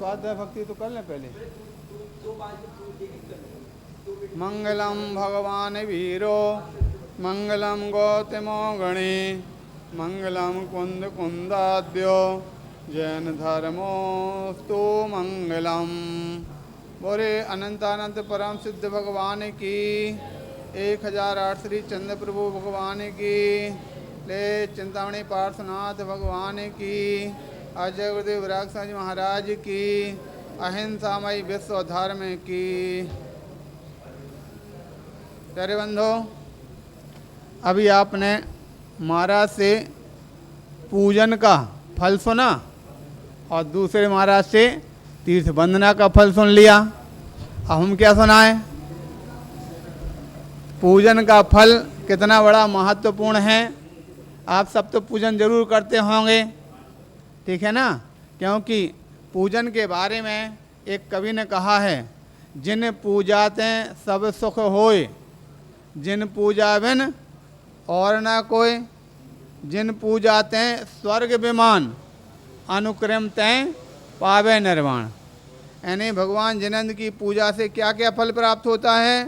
स्वाध्याय भक्ति तो कर लें पहले। मंगलम भगवान वीरो मंगलम गौतमो गणे मंगलम कुंद कुंदाद्यो जैन धर्मोस्तु मंगलम। बोले अनंतानंत परम सिद्ध भगवान की 1008 श्री चंद्र प्रभु भगवान की ले चिंतामणि पार्श्वनाथ भगवान की अजय गुरुदेव विराग स्वामी महाराज की अहिंसामयी विश्व धर्म की। प्यारे बंधो, अभी आपने महाराज से पूजन का फल सुना और दूसरे महाराज से तीर्थ वंदना का फल सुन लिया। अब हम क्या सुनाएं? पूजन का फल कितना बड़ा महत्वपूर्ण है। आप सब तो पूजन जरूर करते होंगे, ठीक है ना? क्योंकि पूजन के बारे में एक कवि ने कहा है, जिन पूजाते सब सुख होए, जिन पूजा बिन और न कोई, जिन पूजाते स्वर्ग विमान, अनुक्रम तय पावे निर्वाण। यानी भगवान जिनंद की पूजा से क्या क्या फल प्राप्त होता है?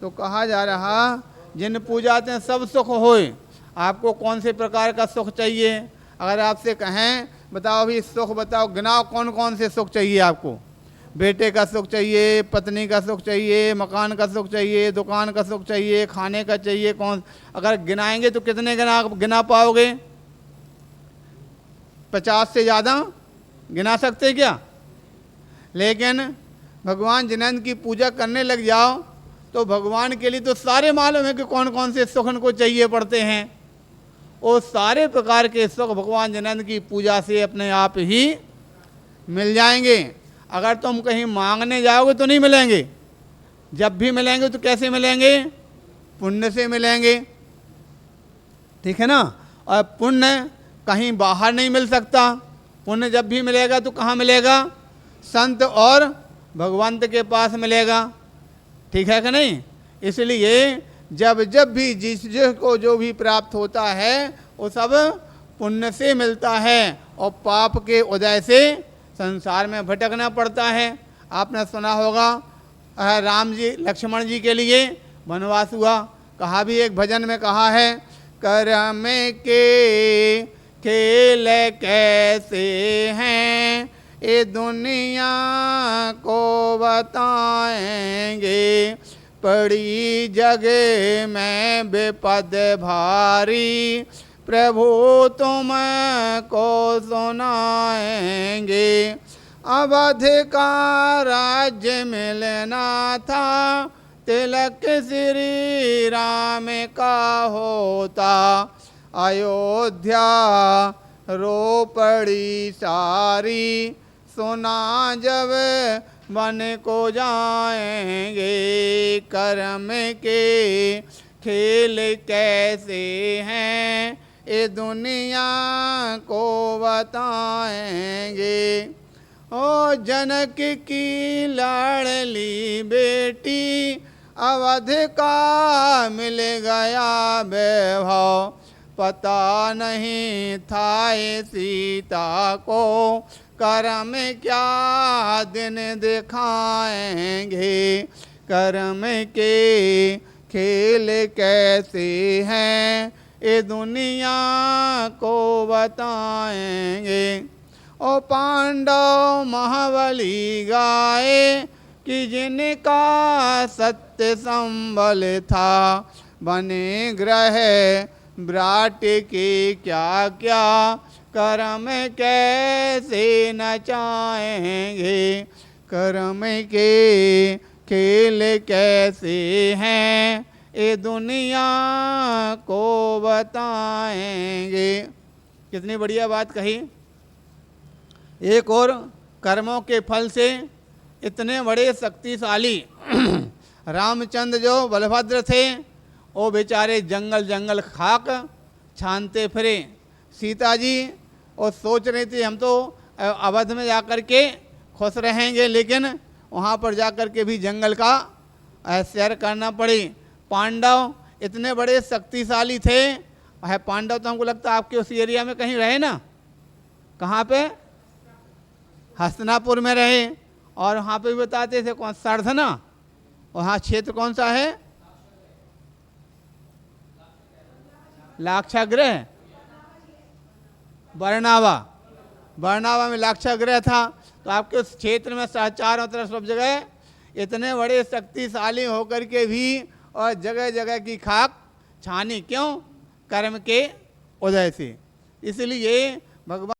तो कहा जा रहा, जिन पूजाते सब सुख होए। आपको कौन से प्रकार का सुख चाहिए? अगर आपसे कहें बताओ अभी सुख बताओ, गिनाओ कौन कौन से सुख चाहिए आपको। बेटे का सुख चाहिए, पत्नी का सुख चाहिए, मकान का सुख चाहिए, दुकान का सुख चाहिए, खाने का चाहिए, कौन? अगर गिनाएंगे तो कितने गिना पाओगे? 50 से ज़्यादा गिना सकते क्या? लेकिन भगवान जिनंद की पूजा करने लग जाओ तो भगवान के लिए तो सारे मालूम है कि कौन कौन से सुख उनको चाहिए पड़ते हैं। वो सारे प्रकार के सुख भगवान जिनंद की पूजा से अपने आप ही मिल जाएंगे। अगर तुम कहीं मांगने जाओगे तो नहीं मिलेंगे। जब भी मिलेंगे तो कैसे मिलेंगे? पुण्य से मिलेंगे, ठीक है ना? और पुण्य कहीं बाहर नहीं मिल सकता। पुण्य जब भी मिलेगा तो कहाँ मिलेगा? संत और भगवंत के पास मिलेगा, ठीक है कि नहीं? इसलिए जब जब भी जिसको जो भी प्राप्त होता है वो सब पुण्य से मिलता है और पाप के उदय से संसार में भटकना पड़ता है। आपने सुना होगा राम जी लक्ष्मण जी के लिए वनवास हुआ। कहा भी एक भजन में कहा है, कर्म के खेल कैसे हैं ये दुनिया को बताएंगे, पड़ी जगह में विपद भारी प्रभु तुम को सुनाएंगे। अवध का राज्य मिलना था, तिलक श्री राम का होता, अयोध्या रो पड़ी सारी, सुना जब मन को जाएंगे, कर्म के खेल कैसे हैं ये दुनिया को बताएंगे। ओ जनक की लाडली बेटी अवध का मिल गया वैभव, पता नहीं था ये सीता को, कर्म क्या दिन दिखाएंगे, कर्म के खेल कैसे हैं ये दुनिया को बताएंगे। ओ पांडव महाबली गाए कि जिनका सत्य संबल था, बने ग्रह विराट के क्या क्या, कर्म कैसे नचाएंगे, कर्म के खेल कैसे हैं ये दुनिया को बताएंगे। कितनी बढ़िया बात कही। एक और कर्मों के फल से इतने बड़े शक्तिशाली रामचंद्र जो बलभद्र थे, वो बेचारे जंगल जंगल खाक छानते फिरे। सीता जी और सोच रही थी हम तो अवध में जाकर के खुश रहेंगे, लेकिन वहाँ पर जाकर के भी जंगल का सैर करना पड़ी। पांडव इतने बड़े शक्तिशाली थे। है पांडव तो हमको लगता है आपके उस एरिया में कहीं रहे ना? कहाँ पे? हस्तिनापुर में रहे, और वहाँ पे भी बताते थे कौन सरधना, और वहाँ क्षेत्र कौन सा है, लाक्षागृह, बरनावा में लाक्षागृह था। तो आपके उस क्षेत्र में चारों तरफ सब जगह इतने बड़े शक्तिशाली होकर के भी और जगह जगह की खाक छानी, क्यों? कर्म के उदय से। इसलिए भगवान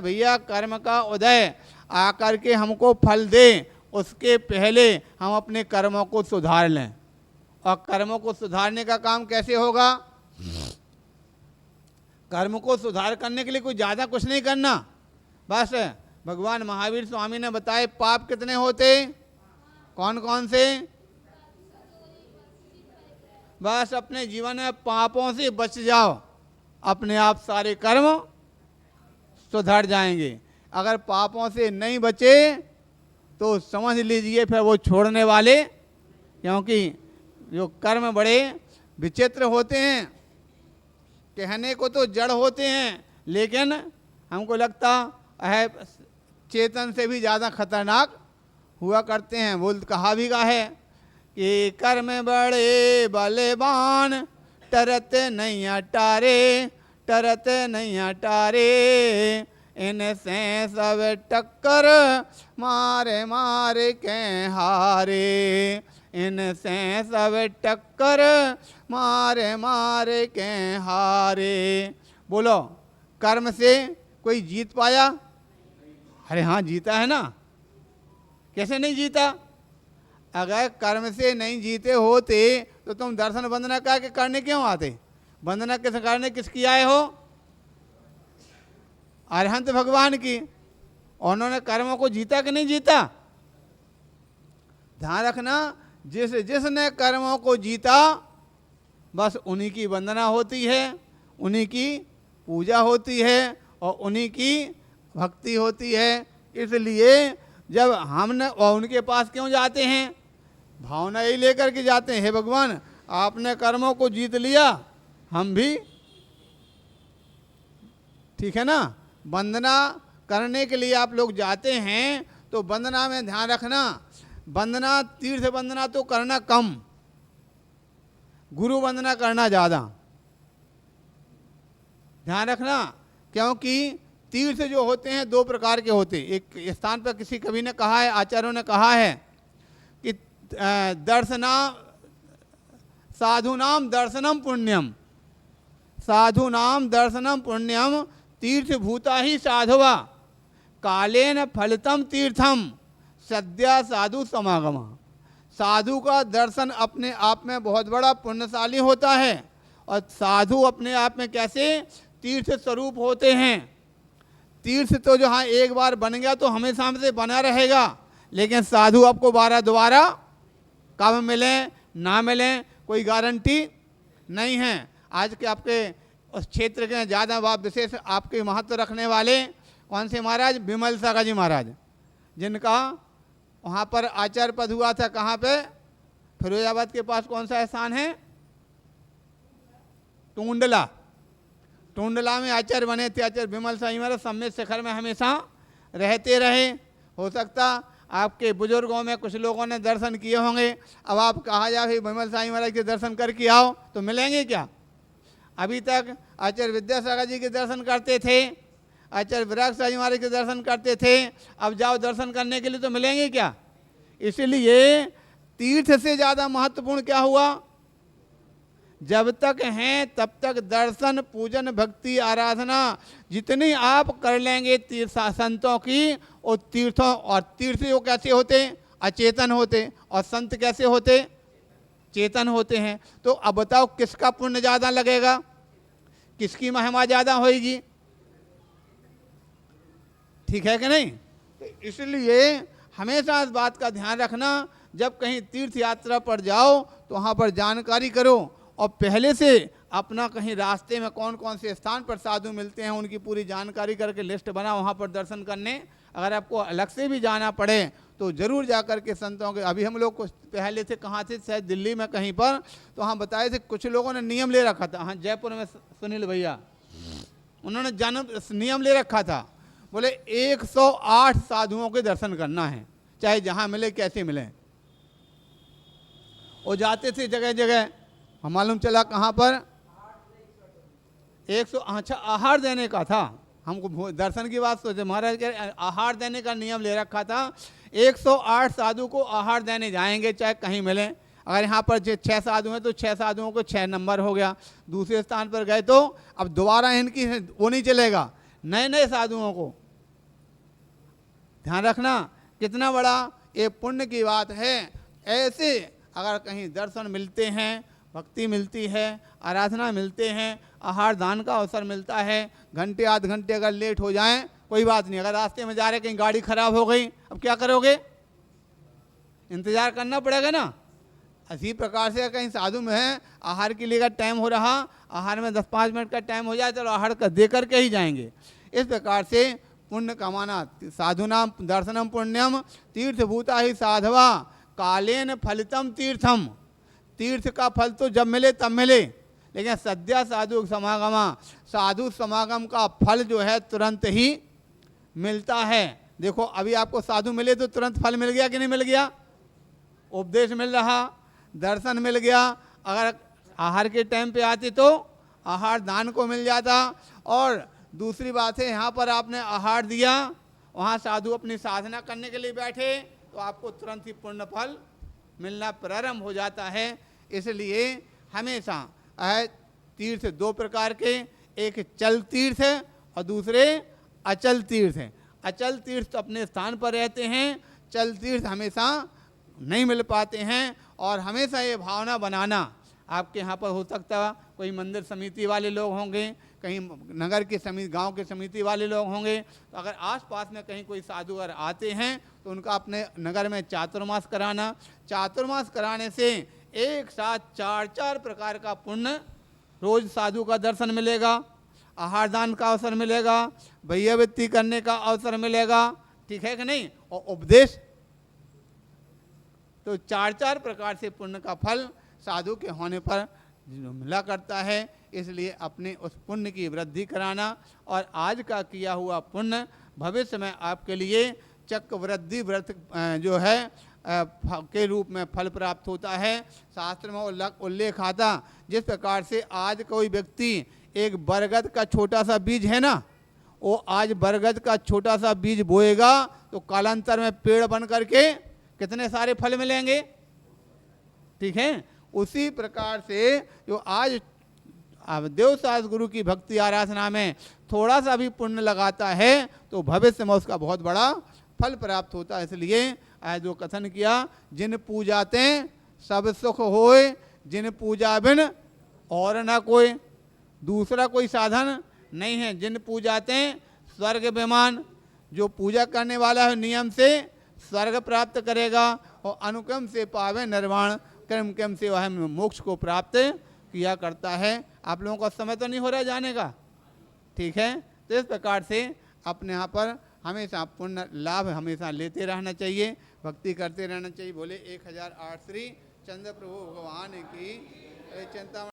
भैया कर्म का उदय आकर के हमको फल दे, उसके पहले हम अपने कर्मों को सुधार लें। और कर्मों को सुधारने का काम कैसे होगा? कर्म को सुधार करने के लिए कोई ज़्यादा कुछ नहीं करना, बस भगवान महावीर स्वामी ने बताए पाप कितने होते, कौन कौन से? बस अपने जीवन में पापों से बच जाओ, अपने आप सारे कर्म सुधर जाएंगे। अगर पापों से नहीं बचे तो समझ लीजिए फिर वो छोड़ने वाले, क्योंकि जो कर्म बड़े विचित्र होते हैं, कहने को तो जड़ होते हैं, लेकिन हमको लगता है चेतन से भी ज़्यादा खतरनाक हुआ करते हैं। बोल कहा भी का है कि कर्म बड़े बलवान, टरते नहीं अटारे, टरते नहीं अटारे, इनसे सब टक्कर मारे मारे के हारे, इनसे सब टक्कर मारे मारे के हारे। बोलो कर्म से कोई जीत पाया? अरे हाँ जीता है ना, कैसे नहीं जीता? अगर कर्म से नहीं जीते होते तो तुम दर्शन वंदना करने क्यों आते? वंदना किस करने किसकी आए हो? अरहंत भगवान की। उन्होंने कर्मों को जीता कि नहीं जीता? ध्यान रखना, जिसने कर्मों को जीता बस उन्हीं की वंदना होती है, उन्हीं की पूजा होती है और उन्हीं की भक्ति होती है। इसलिए जब हमने और उनके पास क्यों जाते हैं? भावना यही लेकर के जाते हैं, हे भगवान आपने कर्मों को जीत लिया, हम भी ठीक है ना। वंदना करने के लिए आप लोग जाते हैं तो वंदना में ध्यान रखना, वंदना तीर्थ वंदना तो करना कम, गुरु वंदना करना ज़्यादा। ध्यान रखना, क्योंकि तीर्थ जो होते हैं दो प्रकार के होते हैं। एक स्थान पर किसी कवि ने कहा है, आचार्यों ने कहा है कि दर्शना साधुनाम दर्शनम पुण्यम, साधुनाम दर्शनम पुण्यम, तीर्थ भूता ही साधुवा, कालेन फलितम तीर्थम, सद्या साधु समागमा। साधु का दर्शन अपने आप में बहुत बड़ा पुण्यशाली होता है, और साधु अपने आप में कैसे तीर्थ स्वरूप होते हैं। तीर्थ तो जहाँ एक बार बन गया तो हमेशा हमसे बना रहेगा, लेकिन साधु आपको दोबारा कब मिले ना मिले कोई गारंटी नहीं है। आज के आपके उस क्षेत्र के ज़्यादा विशेष आपके महत्व रखने वाले कौन से महाराज? विमल सागा जी महाराज, जिनका वहाँ पर आचार्य पद हुआ था। कहाँ पे? फिरोजाबाद के पास कौन सा स्थान है? टूंडला। टूंडला में आचार्य बने थे आचार्य विमल साई महाराज। सम्मेद शिखर में हमेशा रहते रहे। हो सकता आपके बुजुर्गों में कुछ लोगों ने दर्शन किए होंगे। अब आप कहा जाए विमल साई महाराज के दर्शन करके आओ तो मिलेंगे क्या? अभी तक आचार्य विद्यासागर जी के दर्शन करते थे, आचार्य विराग साई महाराज के दर्शन करते थे, अब जाओ दर्शन करने के लिए तो मिलेंगे क्या? इसलिए तीर्थ से ज़्यादा महत्वपूर्ण क्या हुआ? जब तक हैं तब तक दर्शन पूजन भक्ति आराधना जितनी आप कर लेंगे संतों की, और तीर्थों, और तीर्थ वो कैसे होते? अचेतन होते, और संत कैसे होते? चेतन होते हैं। तो अब बताओ किसका पुण्य ज़्यादा लगेगा, किसकी महिमा ज़्यादा होगी? ठीक है कि नहीं? तो इसलिए हमेशा इस बात का ध्यान रखना, जब कहीं तीर्थ यात्रा पर जाओ तो वहाँ पर जानकारी करो, और पहले से अपना कहीं रास्ते में कौन कौन से स्थान पर साधु मिलते हैं उनकी पूरी जानकारी करके लिस्ट बना, वहाँ पर दर्शन करने। अगर आपको अलग से भी जाना पड़े तो ज़रूर जा कर के संतों के, अभी हम लोग कुछ पहले थे कहाँ थे, शायद दिल्ली में कहीं पर, तो वहाँ बताए थे कुछ लोगों ने नियम ले रखा था। हाँ जयपुर में सुनील भैया, उन्होंने नियम ले रखा था, बोले 108 साधुओं के दर्शन करना है, चाहे जहाँ मिले कैसे मिले। वो जाते थे जगह जगह, हम मालूम चला कहाँ पर 100, अच्छा आहार देने का था, हमको दर्शन की बात सोचे, महाराज के आहार देने का नियम ले रखा था। 108 साधु को आहार देने जाएंगे चाहे कहीं मिले। अगर यहाँ पर 6 साधु हैं तो 6 साधुओं को 6 नंबर हो गया। दूसरे स्थान पर गए तो अब दोबारा इनकी वो नहीं चलेगा, नए नए साधुओं को। ध्यान रखना कितना बड़ा ये पुण्य की बात है। ऐसे अगर कहीं दर्शन मिलते हैं, भक्ति मिलती है, आराधना मिलते हैं, आहार दान का अवसर मिलता है, घंटे आध घंटे अगर लेट हो जाएं कोई बात नहीं। अगर रास्ते में जा रहे कहीं गाड़ी खराब हो गई, अब क्या करोगे, इंतजार करना पड़ेगा ना। इसी प्रकार से कहीं साधु में है, आहार के लिए का टाइम हो रहा, आहार में 10-5 मिनट का टाइम हो जाए तो आहार का दे करके ही जाएंगे। इस प्रकार से पुण्य कमाना, साधुनाम दर्शनम पुण्यम तीर्थभूता ही साधवा कालेन फलितम तीर्थम। तीर्थ का फल तो जब मिले तब मिले, लेकिन सद्या साधु समागमा, साधु समागम का फल जो है तुरंत ही मिलता है। देखो अभी आपको साधु मिले तो तुरंत फल मिल गया कि नहीं मिल गया, उपदेश मिल रहा, दर्शन मिल गया। अगर आहार के टाइम पे आते तो आहार दान को मिल जाता। और दूसरी बात है, यहाँ पर आपने आहार दिया, वहाँ साधु अपनी साधना करने के लिए बैठे तो आपको तुरंत ही पुण्य फल मिलना प्रारंभ हो जाता है। इसलिए हमेशा तीर्थ 2 प्रकार के, एक चल तीर्थ है और दूसरे अचल तीर्थ है। अचल तीर्थ अपने स्थान पर रहते हैं, चल तीर्थ हमेशा नहीं मिल पाते हैं। और हमेशा ये भावना बनाना, आपके यहाँ पर हो सकता कोई मंदिर समिति वाले लोग होंगे, कहीं नगर के समिति, गांव के समिति वाले लोग होंगे, तो अगर आसपास में कहीं कोई साधु अगर आते हैं तो उनका अपने नगर में चातुर्मास कराना। चातुर्मास कराने से एक साथ 4-4 प्रकार का पुण्य, रोज साधु का दर्शन मिलेगा, आहार दान का अवसर मिलेगा, भैयावृत्ति करने का अवसर मिलेगा, ठीक है कि नहीं, और उपदेश, तो 4-4 प्रकार से पुण्य का फल साधु के होने पर मिला करता है। इसलिए अपने उस पुण्य की वृद्धि कराना और आज का किया हुआ पुण्य भविष्य में आपके लिए चक्रवृद्धि व्रत जो है के रूप में फल प्राप्त होता है। शास्त्र में उल्लेख आता, जिस प्रकार से आज कोई व्यक्ति एक बरगद का छोटा सा बीज है ना, वो आज बरगद का छोटा सा बीज बोएगा तो कालांतर में पेड़ बन करके कितने सारे फल मिलेंगे, ठीक है। उसी प्रकार से जो आज देवसास गुरु की भक्ति आराधना में थोड़ा सा भी पुण्य लगाता है तो भविष्य में उसका बहुत बड़ा फल प्राप्त होता है। इसलिए आज जो कथन किया, जिन पूजाते सब सुख होए, जिन पूजा बिन और न कोई, दूसरा कोई साधन नहीं है। जिन पूजाते स्वर्ग विमान, जो पूजा करने वाला है नियम से स्वर्ग प्राप्त करेगा, और अनुक्रम से पावे निर्वाण, कर्म कर्म से वह मोक्ष को प्राप्त किया करता है। आप लोगों का समय तो नहीं हो रहा जाने का, ठीक है। तो इस प्रकार से अपने यहाँ पर हमेशा पुण्य लाभ हमेशा लेते रहना चाहिए, भक्ति करते रहना चाहिए। बोले 1008 श्री चंद्र प्रभु भगवान की चिंता।